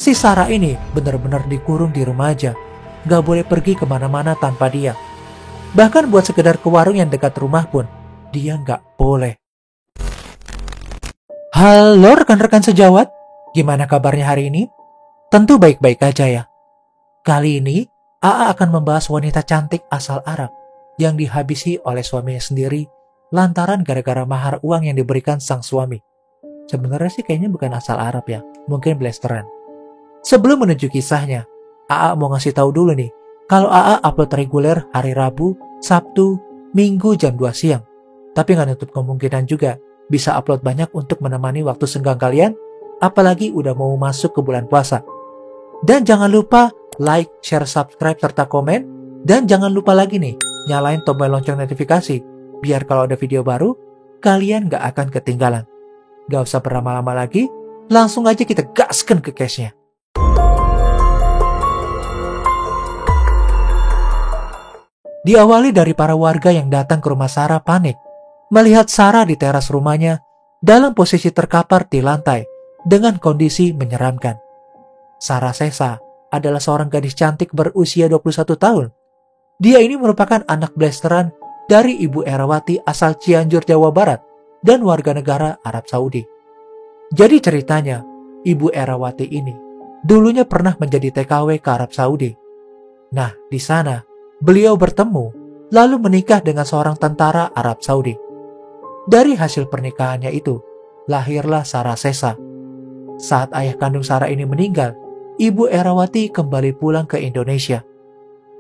Si Sarah ini benar-benar dikurung di rumah aja. Gak boleh pergi kemana-mana tanpa dia. Bahkan buat sekedar ke warung yang dekat rumah pun, dia gak boleh. Halo rekan-rekan sejawat, gimana kabarnya hari ini? Tentu baik-baik aja ya. Kali ini, AA akan membahas wanita cantik asal Arab yang dihabisi oleh suaminya sendiri lantaran gara-gara mahar uang yang diberikan sang suami. Sebenarnya sih kayaknya bukan asal Arab ya, mungkin blasteran. Sebelum menuju kisahnya, AA mau ngasih tahu dulu nih, kalau AA upload reguler hari Rabu, Sabtu, Minggu jam 2 siang. Tapi nggak nutup kemungkinan juga bisa upload banyak untuk menemani waktu senggang kalian, apalagi udah mau masuk ke bulan puasa. Dan jangan lupa like, share, subscribe, serta komen. Dan jangan lupa lagi nih, nyalain tombol lonceng notifikasi, biar kalau ada video baru, kalian nggak akan ketinggalan. Gak usah berlama-lama lagi, langsung aja kita gaskan ke case-nya. Diawali dari para warga yang datang ke rumah Sarah panik, melihat Sarah di teras rumahnya dalam posisi terkapar di lantai dengan kondisi menyeramkan. Sarah Sesa adalah seorang gadis cantik berusia 21 tahun. Dia ini merupakan anak blasteran dari Ibu Erawati asal Cianjur, Jawa Barat dan warga negara Arab Saudi. Jadi ceritanya, Ibu Erawati ini dulunya pernah menjadi TKW ke Arab Saudi. Nah, di sana beliau bertemu lalu menikah dengan seorang tentara Arab Saudi. Dari hasil pernikahannya itu, lahirlah Sarah Sesa. Saat ayah kandung Sarah ini meninggal, Ibu Erawati kembali pulang ke Indonesia.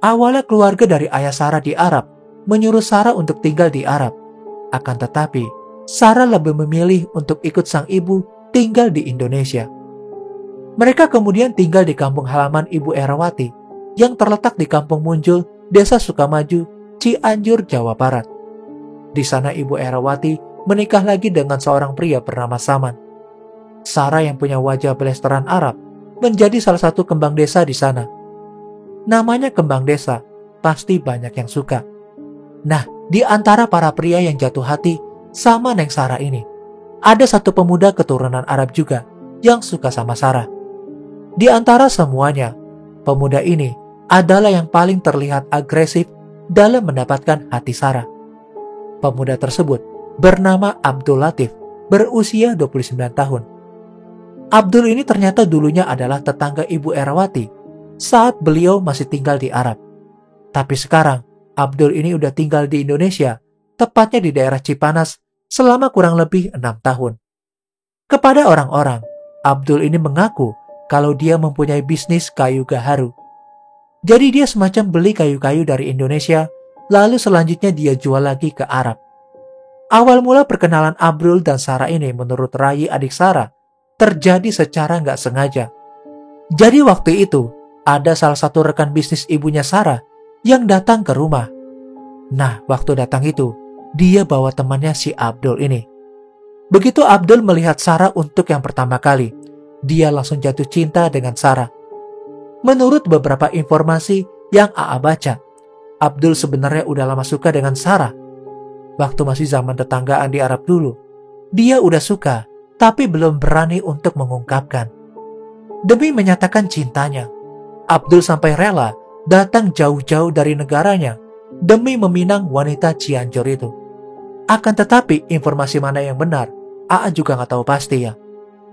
Awalnya keluarga dari ayah Sarah di Arab menyuruh Sarah untuk tinggal di Arab. Akan tetapi, Sarah lebih memilih untuk ikut sang ibu tinggal di Indonesia. Mereka kemudian tinggal di kampung halaman Ibu Erawati yang terletak di Kampung Munjul, Desa Sukamaju, Cianjur, Jawa Barat. Di sana Ibu Erawati menikah lagi dengan seorang pria bernama Saman. Sarah yang punya wajah blasteran Arab menjadi salah satu kembang desa di sana. Namanya kembang desa, pasti banyak yang suka. Nah, di antara para pria yang jatuh hati sama Neng Sarah ini, ada satu pemuda keturunan Arab juga yang suka sama Sarah. Di antara semuanya, pemuda ini adalah yang paling terlihat agresif dalam mendapatkan hati Sarah. Pemuda tersebut bernama Abdul Latif, berusia 29 tahun. Abdul ini ternyata dulunya adalah tetangga Ibu Erawati saat beliau masih tinggal di Arab. Tapi sekarang, Abdul ini udah tinggal di Indonesia, tepatnya di daerah Cipanas, selama kurang lebih 6 tahun. Kepada orang-orang, Abdul ini mengaku kalau dia mempunyai bisnis kayu gaharu. Jadi dia semacam beli kayu-kayu dari Indonesia, lalu selanjutnya dia jual lagi ke Arab. Awal mula perkenalan Abdul dan Sarah ini menurut Rai adik Sarah, terjadi secara nggak sengaja. Jadi waktu itu, ada salah satu rekan bisnis ibunya Sarah yang datang ke rumah. Nah, waktu datang itu, dia bawa temannya si Abdul ini. Begitu Abdul melihat Sarah untuk yang pertama kali, dia langsung jatuh cinta dengan Sarah. Menurut beberapa informasi yang AA baca, Abdul sebenarnya udah lama suka dengan Sarah. Waktu masih zaman tetanggaan di Arab dulu, dia udah suka, tapi belum berani untuk mengungkapkan. Demi menyatakan cintanya, Abdul sampai rela datang jauh-jauh dari negaranya demi meminang wanita Cianjur itu. Akan tetapi informasi mana yang benar, AA juga nggak tahu pasti ya.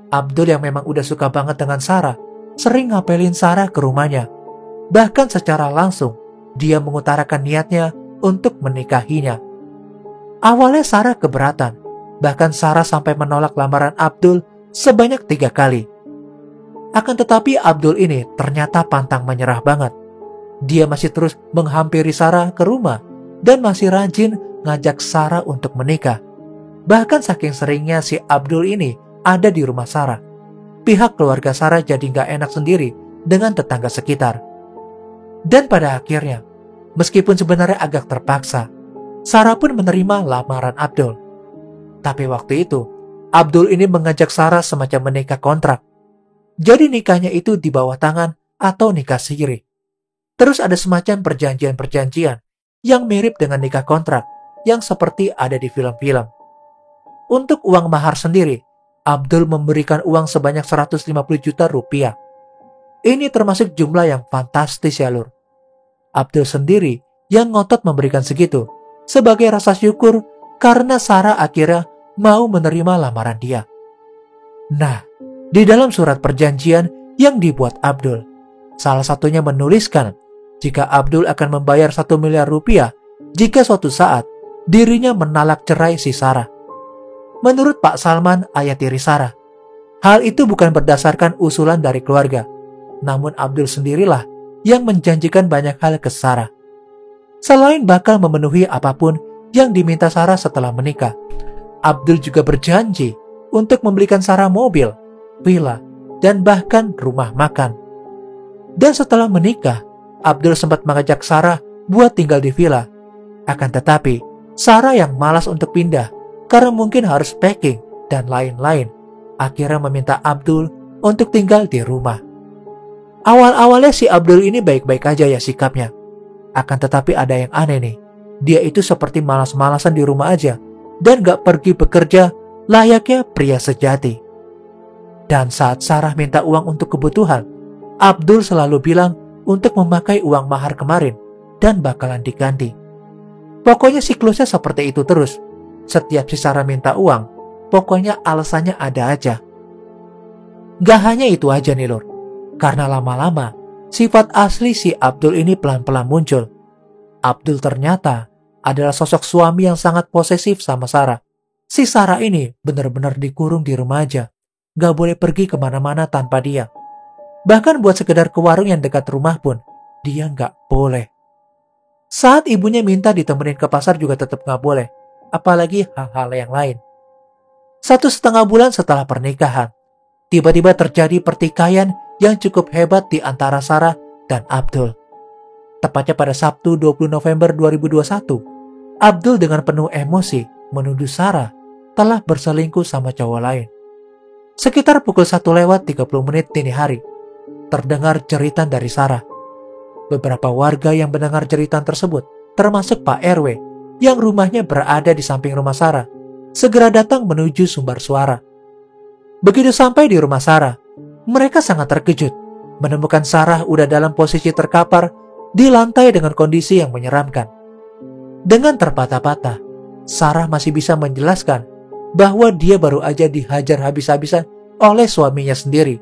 Abdul yang memang udah suka banget dengan Sarah, sering ngapelin Sarah ke rumahnya. Bahkan secara langsung, dia mengutarakan niatnya untuk menikahinya. Awalnya Sarah keberatan, bahkan Sarah sampai menolak lamaran Abdul sebanyak 3 kali. Akan tetapi Abdul ini ternyata pantang menyerah banget. Dia masih terus menghampiri Sarah ke rumah dan masih rajin ngajak Sarah untuk menikah. Bahkan saking seringnya si Abdul ini ada di rumah Sarah, pihak keluarga Sarah jadi gak enak sendiri dengan tetangga sekitar. Dan pada akhirnya, meskipun sebenarnya agak terpaksa, Sarah pun menerima lamaran Abdul. Tapi waktu itu, Abdul ini mengajak Sarah semacam menikah kontrak. Jadi nikahnya itu di bawah tangan atau nikah siri. Terus ada semacam perjanjian-perjanjian yang mirip dengan nikah kontrak yang seperti ada di film-film. Untuk uang mahar sendiri, Abdul memberikan uang sebanyak 150 juta rupiah. Ini termasuk jumlah yang fantastis ya lur. Abdul sendiri yang ngotot memberikan segitu sebagai rasa syukur karena Sarah akhirnya mau menerima lamaran dia. Nah, di dalam surat perjanjian yang dibuat Abdul, salah satunya menuliskan jika Abdul akan membayar 1 miliar rupiah jika suatu saat dirinya menalak cerai si Sarah. Menurut Pak Salman, ayah tiri Sarah, hal itu bukan berdasarkan usulan dari keluarga, namun Abdul sendirilah yang menjanjikan banyak hal ke Sarah. Selain bakal memenuhi apapun yang diminta Sarah setelah menikah, Abdul juga berjanji untuk membelikan Sarah mobil, villa, dan bahkan rumah makan. Dan setelah menikah, Abdul sempat mengajak Sarah buat tinggal di villa. Akan tetapi, Sarah yang malas untuk pindah karena mungkin harus packing dan lain-lain, akhirnya meminta Abdul untuk tinggal di rumah. Awal-awalnya si Abdul ini baik-baik aja ya sikapnya. Akan tetapi ada yang aneh nih. Dia itu seperti malas-malasan di rumah aja dan gak pergi bekerja layaknya pria sejati. Dan saat Sarah minta uang untuk kebutuhan, Abdul selalu bilang untuk memakai uang mahar kemarin dan bakalan diganti. Pokoknya siklusnya seperti itu terus. Setiap si Sarah minta uang, pokoknya alasannya ada aja. Gak hanya itu aja nih lur. Karena lama-lama, sifat asli si Abdul ini pelan-pelan muncul. Abdul ternyata adalah sosok suami yang sangat posesif sama Sarah. Si Sarah ini benar-benar dikurung di rumah aja. Gak boleh pergi kemana-mana tanpa dia. Bahkan buat sekedar ke warung yang dekat rumah pun, dia gak boleh. Saat ibunya minta ditemenin ke pasar juga tetap gak boleh. Apalagi hal-hal yang lain. 1,5 bulan setelah pernikahan, tiba-tiba terjadi pertikaian yang cukup hebat di antara Sarah dan Abdul. Tepatnya pada Sabtu 20 November 2021, Abdul dengan penuh emosi menuduh Sarah telah berselingkuh sama cowok lain. Sekitar pukul 1:30 dini hari, terdengar jeritan dari Sarah. Beberapa warga yang mendengar jeritan tersebut, termasuk Pak RW yang rumahnya berada di samping rumah Sarah, segera datang menuju sumber suara. Begitu sampai di rumah Sarah, mereka sangat terkejut menemukan Sarah udah dalam posisi terkapar di lantai dengan kondisi yang menyeramkan. Dengan terpatah-patah, Sarah masih bisa menjelaskan bahwa dia baru aja dihajar habis-habisan oleh suaminya sendiri.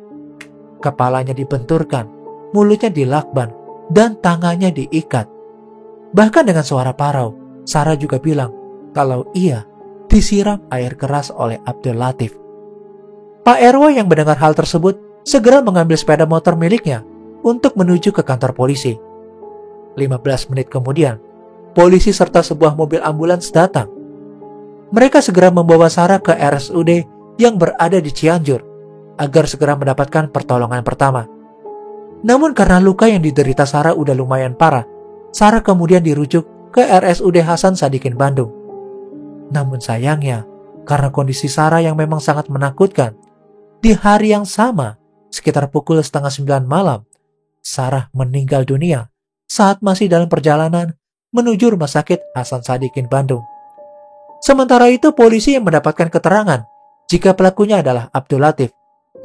Kepalanya dibenturkan, mulutnya dilakban, dan tangannya diikat. Bahkan dengan suara parau, Sarah juga bilang kalau ia disiram air keras oleh Abdul Latif. Pak RW yang mendengar hal tersebut segera mengambil sepeda motor miliknya untuk menuju ke kantor polisi. 15 menit kemudian, polisi serta sebuah mobil ambulans datang. Mereka segera membawa Sarah ke RSUD yang berada di Cianjur agar segera mendapatkan pertolongan pertama. Namun karena luka yang diderita Sarah udah lumayan parah, Sarah kemudian dirujuk ke RSUD Hasan Sadikin Bandung. Namun sayangnya, karena kondisi Sarah yang memang sangat menakutkan, di hari yang sama, sekitar pukul 8:30 malam, Sarah meninggal dunia saat masih dalam perjalanan menuju rumah sakit Hasan Sadikin Bandung. Sementara itu polisi yang mendapatkan keterangan jika pelakunya adalah Abdul Latif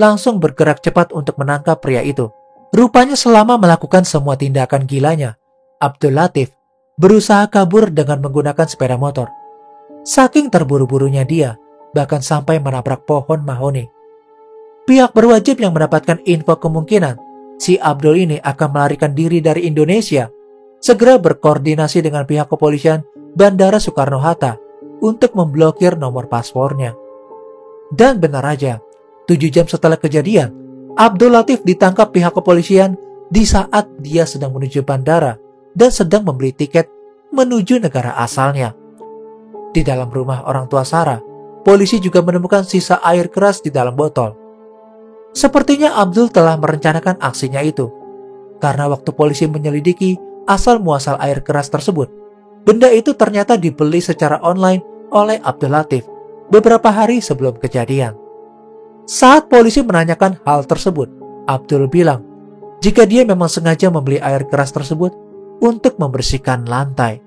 langsung bergerak cepat untuk menangkap pria itu. Rupanya selama melakukan semua tindakan gilanya, Abdul Latif berusaha kabur dengan menggunakan sepeda motor. Saking terburu-burunya dia, bahkan sampai menabrak pohon mahoni. Pihak berwajib yang mendapatkan info kemungkinan si Abdul ini akan melarikan diri dari Indonesia segera berkoordinasi dengan pihak kepolisian Bandara Soekarno-Hatta untuk memblokir nomor paspornya. Dan benar aja, 7 jam setelah kejadian, Abdul Latif ditangkap pihak kepolisian di saat dia sedang menuju bandara dan sedang membeli tiket menuju negara asalnya. Di dalam rumah orang tua Sarah, polisi juga menemukan sisa air keras di dalam botol. Sepertinya Abdul telah merencanakan aksinya itu. Karena waktu polisi menyelidiki asal-muasal air keras tersebut, benda itu ternyata dibeli secara online oleh Abdul Latif beberapa hari sebelum kejadian. Saat polisi menanyakan hal tersebut, Abdul bilang jika dia memang sengaja membeli air keras tersebut untuk membersihkan lantai.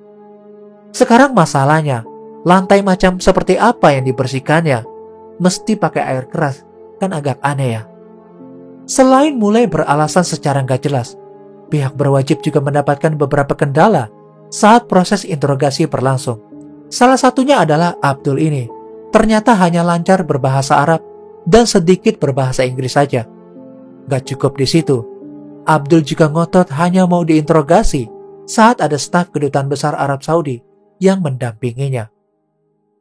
Sekarang masalahnya, lantai macam seperti apa yang dibersihkannya? Mesti pakai air keras, kan agak aneh ya. Selain mulai beralasan secara nggak jelas, pihak berwajib juga mendapatkan beberapa kendala saat proses interogasi berlangsung. Salah satunya adalah Abdul ini ternyata hanya lancar berbahasa Arab dan sedikit berbahasa Inggris saja. Gak cukup di situ, Abdul juga ngotot hanya mau diinterogasi saat ada staf kedutaan besar Arab Saudi yang mendampinginya.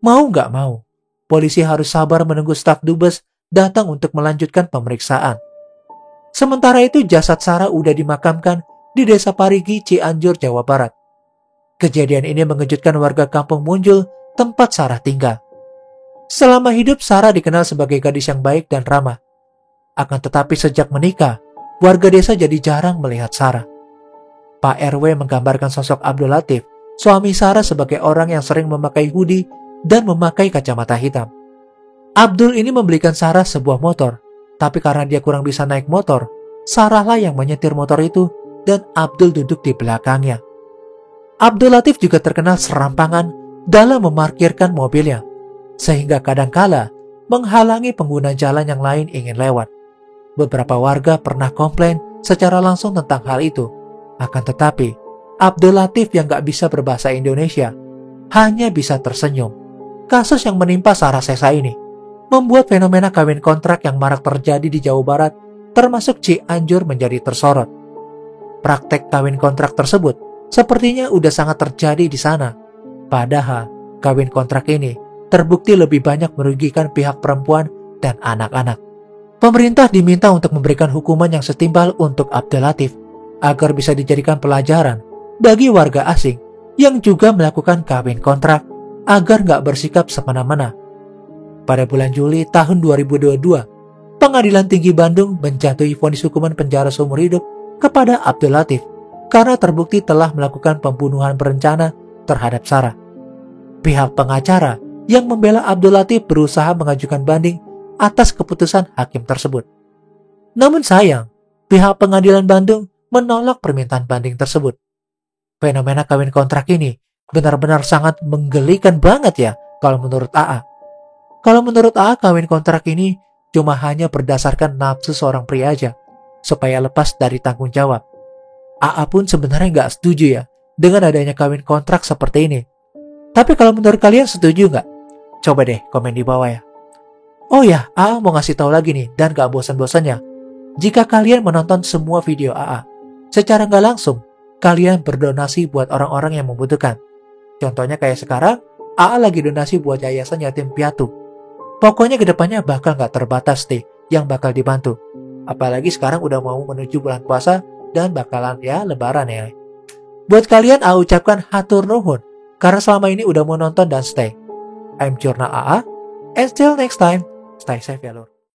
Mau gak mau, polisi harus sabar menunggu staf dubes datang untuk melanjutkan pemeriksaan. Sementara itu jasad Sarah udah dimakamkan di Desa Parigi, Cianjur, Jawa Barat. Kejadian ini mengejutkan warga kampung Munjul tempat Sarah tinggal. Selama hidup Sarah dikenal sebagai gadis yang baik dan ramah. Akan tetapi sejak menikah, warga desa jadi jarang melihat Sarah. Pak RW menggambarkan sosok Abdul Latif, suami Sarah, sebagai orang yang sering memakai hoodie dan memakai kacamata hitam. Abdul ini membelikan Sarah sebuah motor, tapi karena dia kurang bisa naik motor, Sarah lah yang menyetir motor itu dan Abdul duduk di belakangnya. Abdul Latif juga terkenal serampangan dalam memarkirkan mobilnya, sehingga kadangkala menghalangi pengguna jalan yang lain ingin lewat. Beberapa warga pernah komplain secara langsung tentang hal itu. Akan tetapi, Abdul Latif yang gak bisa berbahasa Indonesia hanya bisa tersenyum. Kasus yang menimpa Sarah Sesa ini membuat fenomena kawin kontrak yang marak terjadi di Jawa Barat, termasuk Cianjur, menjadi tersorot. Praktek kawin kontrak tersebut sepertinya udah sangat terjadi di sana. Padahal, kawin kontrak ini terbukti lebih banyak merugikan pihak perempuan dan anak-anak. Pemerintah diminta untuk memberikan hukuman yang setimpal untuk Abdul Latif agar bisa dijadikan pelajaran bagi warga asing yang juga melakukan kawin kontrak agar nggak bersikap semena-mena. Pada bulan Juli tahun 2022, Pengadilan Tinggi Bandung menjatuhi vonis hukuman penjara seumur hidup kepada Abdul Latif karena terbukti telah melakukan pembunuhan berencana terhadap Sarah. Pihak pengacara yang membela Abdul Latif berusaha mengajukan banding atas keputusan hakim tersebut. Namun sayang, pihak pengadilan Bandung menolak permintaan banding tersebut. Fenomena kawin kontrak ini benar-benar sangat menggelikan banget ya kalau menurut AA. Kalau menurut AA, kawin kontrak ini cuma hanya berdasarkan nafsu seorang pria aja, supaya lepas dari tanggung jawab. AA pun sebenarnya nggak setuju ya dengan adanya kawin kontrak seperti ini. Tapi kalau menurut kalian setuju nggak? Coba deh komen di bawah ya. Oh ya, AA mau ngasih tahu lagi nih, dan gak bosan-bosannya, jika kalian menonton semua video AA, secara nggak langsung, kalian berdonasi buat orang-orang yang membutuhkan. Contohnya kayak sekarang, AA lagi donasi buat yayasan yatim piatu. Pokoknya kedepannya bakal gak terbatas deh yang bakal dibantu. Apalagi sekarang udah mau menuju bulan puasa dan bakalan ya lebaran ya. Buat kalian AA ucapkan hatur nuhun karena selama ini udah mau nonton dan stay. I'm Jurnal AA, and till next time, stay safe ya lur.